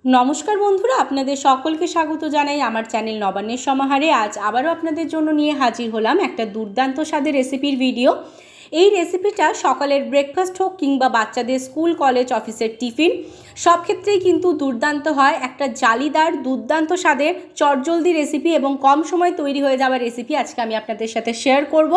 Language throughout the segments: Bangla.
নমস্কার বন্ধুরা, আপনাদের সকলকে স্বাগত জানাই আমার চ্যানেল নবান্নের সমাহারে। আজ আবারও আপনাদের জন্য নিয়ে হাজির হলাম একটা দুর্দান্ত স্বাদের রেসিপির ভিডিও। এই রেসিপিটা সকালের ব্রেকফাস্ট হোক কিংবা বাচ্চাদের স্কুল কলেজ অফিসের টিফিন, সব ক্ষেত্রেই কিন্তু দুর্দান্ত হয়। একটা জালিদার দুর্দান্ত স্বাদের চটজলদি রেসিপি এবং কম সময় তৈরি হয়ে যাওয়া রেসিপি আজকে আমি আপনাদের সাথে শেয়ার করব।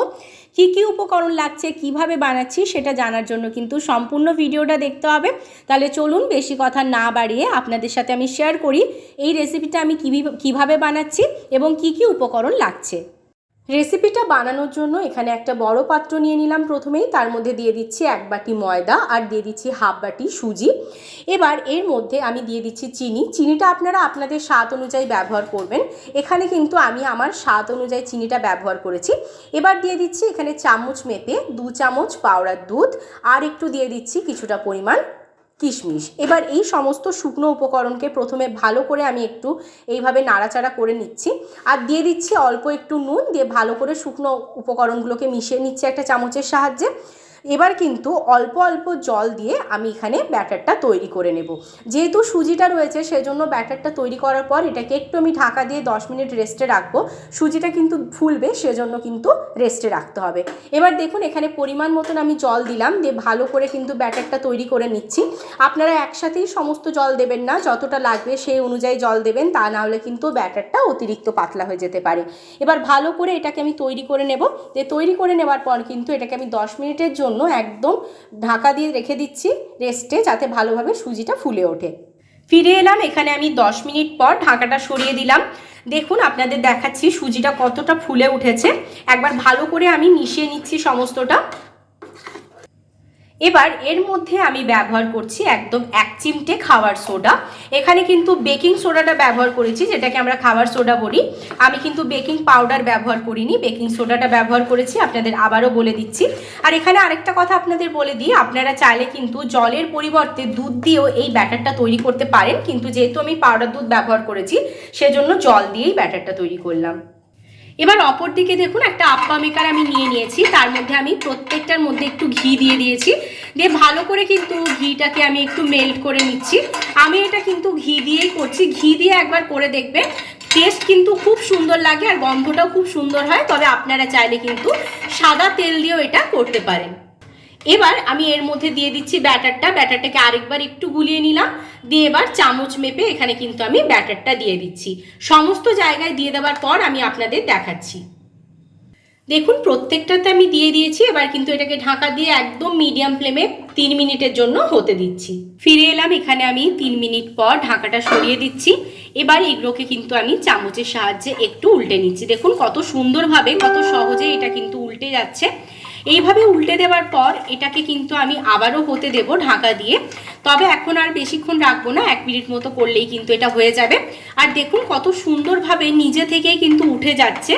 কি কি উপকরণ লাগছে, কিভাবে বানাচ্ছি সেটা জানার জন্য কিন্তু সম্পূর্ণ ভিডিওটা দেখতে হবে। তাহলে চলুন বেশি কথা না বাড়িয়ে আপনাদের সাথে আমি শেয়ার করি এই রেসিপিটা আমি কিভাবে বানাচ্ছি এবং কি কি উপকরণ লাগছে। রেসিপিটা বানানোর জন্য এখানে একটা বড় পাত্র নিয়ে নিলাম। প্রথমেই তার মধ্যে দিয়ে দিচ্ছি 1 বাটি ময়দা আর দিয়ে দিচ্ছি 1/2 বাটি সুজি। এবার এর মধ্যে আমি দিয়ে দিচ্ছি চিনিটা আপনারা আপনাদের স্বাদ অনুযায়ী ব্যবহার করবেন। এখানে কিন্তু আমি আমার স্বাদ অনুযায়ী চিনিটা ব্যবহার করেছি। এবার দিয়ে দিচ্ছি এখানে চামচ মেপে 2 চামচ পাউডার দুধ আর একটু দিয়ে দিচ্ছি কিছুটা পরিমাণ কিশমিশ। এবার এই সমস্ত শুকনো উপকরণকে প্রথমে ভালো করে আমি একটু এইভাবে নাড়াচাড়া করে নিচ্ছি আর দিয়ে দিচ্ছি অল্প একটু নুন, দিয়ে ভালো করে শুকনো উপকরণগুলোকে মিশিয়ে নিচ্ছি একটা চামচের সাহায্যে। এবার কিন্তু অল্প অল্প জল দিয়ে আমি এখানে ব্যাটারটা তৈরি করে নেব। যেহেতু সুজিটা রয়েছে সেজন্য ব্যাটারটা তৈরি করার পর এটাকে একটু আমি ঢাকা দিয়ে 10 মিনিট রেস্টে রাখবো। সুজিটা কিন্তু ফুলবে, সেজন্য কিন্তু রেস্টে রাখতে হবে। এবার দেখুন এখানে পরিমাণ মতন আমি জল দিলাম, দিয়ে ভালো করে কিন্তু ব্যাটারটা তৈরি করে নিচ্ছি। আপনারা একসাথেই সমস্ত জল দেবেন না, যতটা লাগবে সেই অনুযায়ী জল দেবেন, তা না হলে কিন্তু ব্যাটারটা অতিরিক্ত পাতলা হয়ে যেতে পারে। এবার ভালো করে এটাকে আমি তৈরি করে নেব। তৈরি করে নেওয়ার পর কিন্তু এটাকে আমি 10 মিনিটের জন্য একদম ঢাকা দিয়ে রেখে দিচ্ছি রেস্টে, যাতে ভালোভাবে সুজিটা ফুলে ওঠে। ফিরে এলাম, এখানে আমি 10 মিনিট পর ঢাকাটা সরিয়ে দিলাম। দেখুন আপনাদের দেখাচ্ছি সুজিটা কতটা ফুলে উঠেছে। একবার ভালো করে আমি মিশিয়ে নিচ্ছি সমস্তটা। এবার এর মধ্যে আমি ব্যবহার করছি একদম 1 চিমটে খাবার সোডা। এখানে কিন্তু বেকিং সোডাটা ব্যবহার করেছি, যেটাকে আমরা খাবার সোডা বলি। আমি কিন্তু বেকিং পাউডার ব্যবহার করিনি, বেকিং সোডাটা ব্যবহার করেছি, আপনাদের আবারও বলে দিচ্ছি। আর এখানে আরেকটা কথা আপনাদের বলে দিই, আপনারা চাইলে কিন্তু জলের পরিবর্তে দুধ দিয়েও এই ব্যাটারটা তৈরি করতে পারেন, কিন্তু যেহেতু আমি পাউডার দুধ ব্যবহার করেছি সেজন্য জল দিয়েই ব্যাটারটা তৈরি করলাম। এবার অপর দিকে দেখুন একটা আপ্পা মেকার আমি নিয়ে নিয়েছি, তার মধ্যে আমি প্রত্যেকটার মধ্যে একটু ঘি দিয়ে দিয়েছি। দিয়ে ভালো করে কিন্তু ঘিটাকে আমি একটু মেল্ট করে নিচ্ছি। আমি এটা কিন্তু ঘি দিয়েই করছি, ঘি দিয়ে একবার করে দেখবেন, টেস্ট কিন্তু খুব সুন্দর লাগে আর গন্ধটাও খুব সুন্দর হয়। তবে আপনারা চাইলে কিন্তু সাদা তেল দিয়েও এটা করতে পারেন। এবার আমি এর মধ্যে দিয়ে দিচ্ছি ব্যাটারটাকে আরেকবার একটু গুলিয়ে নিলাম, দিয়ে এবার চামচ মেপে এখানে কিন্তু আমি ব্যাটারটা দিয়ে দিচ্ছি। সমস্ত জায়গায় দিয়ে দেওয়ার পর আমি আপনাদের দেখাচ্ছি। দেখুন প্রত্যেকটাতে আমি দিয়ে দিয়েছি। এবার কিন্তু এটাকে ঢাকা দিয়ে একদম মিডিয়াম ফ্লেমে 3 মিনিটের জন্য হতে দিচ্ছি। ফিরে এলাম, এখানে আমি 3 মিনিট পর ঢাকাটা সরিয়ে দিচ্ছি। এবার এগুলোকে কিন্তু আমি চামচের সাহায্যে একটু উল্টে নিচ্ছি। দেখুন কত সুন্দরভাবে, কত সহজে এটা কিন্তু উল্টে যাচ্ছে। এইভাবে উল্টে দেওয়ার পর এটাকে কিন্তু আমি আবারও হতে দেব ঢাকা দিয়ে। তবে এখন আর বেশিক্ষণ রাখবো না, 1 মিনিট মতো করলেই কিন্তু এটা হয়ে যাবে। আর দেখুন কত সুন্দরভাবে নিজে থেকেই কিন্তু উঠে যাচ্ছে।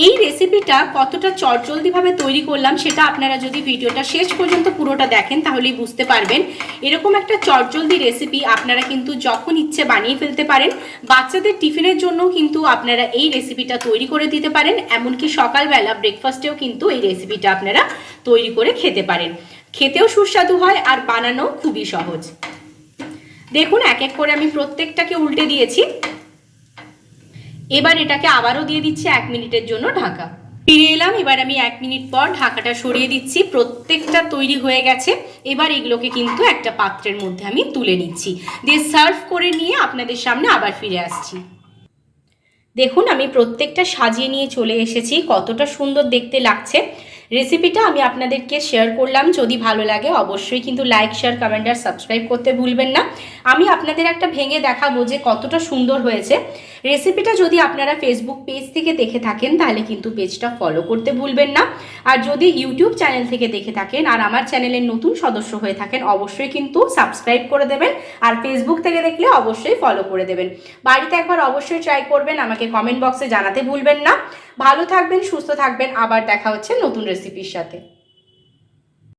এই রেসিপিটা কতটা চটজলদিভাবে তৈরি করলাম সেটা আপনারা যদি ভিডিওটা শেষ পর্যন্ত পুরোটা দেখেন তাহলেই বুঝতে পারবেন। এরকম একটা চটজলদি রেসিপি আপনারা কিন্তু যখন ইচ্ছে বানিয়ে ফেলতে পারেন। বাচ্চাদের টিফিনের জন্য কিন্তু আপনারা এই রেসিপিটা তৈরি করে দিতে পারেন। এমনকি সকালবেলা ব্রেকফাস্টেও কিন্তু এই রেসিপিটা আপনারা তৈরি করে খেতে পারেন। খেতেও সুস্বাদু হয় আর বানানো খুবই সহজ। দেখুন এক এক করে আমি প্রত্যেকটাকে উল্টে দিয়েছি। এবার এটাকে আবারও দিয়ে দিচ্ছি 1 মিনিটের জন্য ঢাকা। ফিরে এলাম, এবার আমি 1 মিনিট পর ঢাকাটা সরিয়ে দিচ্ছি। প্রত্যেকটা তৈরি হয়ে গেছে। এবার এগুলোকে কিন্তু একটা পাত্রের মধ্যে আমি তুলে নিচ্ছি, দিয়ে সার্ভ করে নিয়ে আপনাদের সামনে আবার ফিরে আসছি। দেখুন আমি প্রত্যেকটা সাজিয়ে নিয়ে চলে এসেছি, কতটা সুন্দর দেখতে লাগছে। রেসিপিটা আমি আপনাদেরকে শেয়ার করলাম। যদি ভালো লাগে অবশ্যই কিন্তু লাইক, শেয়ার, কমেন্ট আর সাবস্ক্রাইব করতে ভুলবেন না। আমি আপনাদের একটা ভেঙে দেখাবো যে কতটা সুন্দর হয়েছে রেসিপিটা। যদি আপনারা ফেসবুক পেজ থেকে দেখে থাকেন তাহলে কিন্তু পেজটা ফলো করতে ভুলবেন না। আর যদি ইউটিউব চ্যানেল থেকে দেখে থাকেন আর আমার চ্যানেলের নতুন সদস্য হয়ে থাকেন অবশ্যই কিন্তু সাবস্ক্রাইব করে দেবেন। আর ফেসবুক থেকে দেখলে অবশ্যই ফলো করে দেবেন। বাড়িতে একবার অবশ্যই ট্রাই করবেন, আমাকে কমেন্ট বক্সে জানাতে ভুলবেন না। ভালো থাকবেন, সুস্থ থাকবেন, আবার দেখা হচ্ছে নতুন রেসিপির সাথে।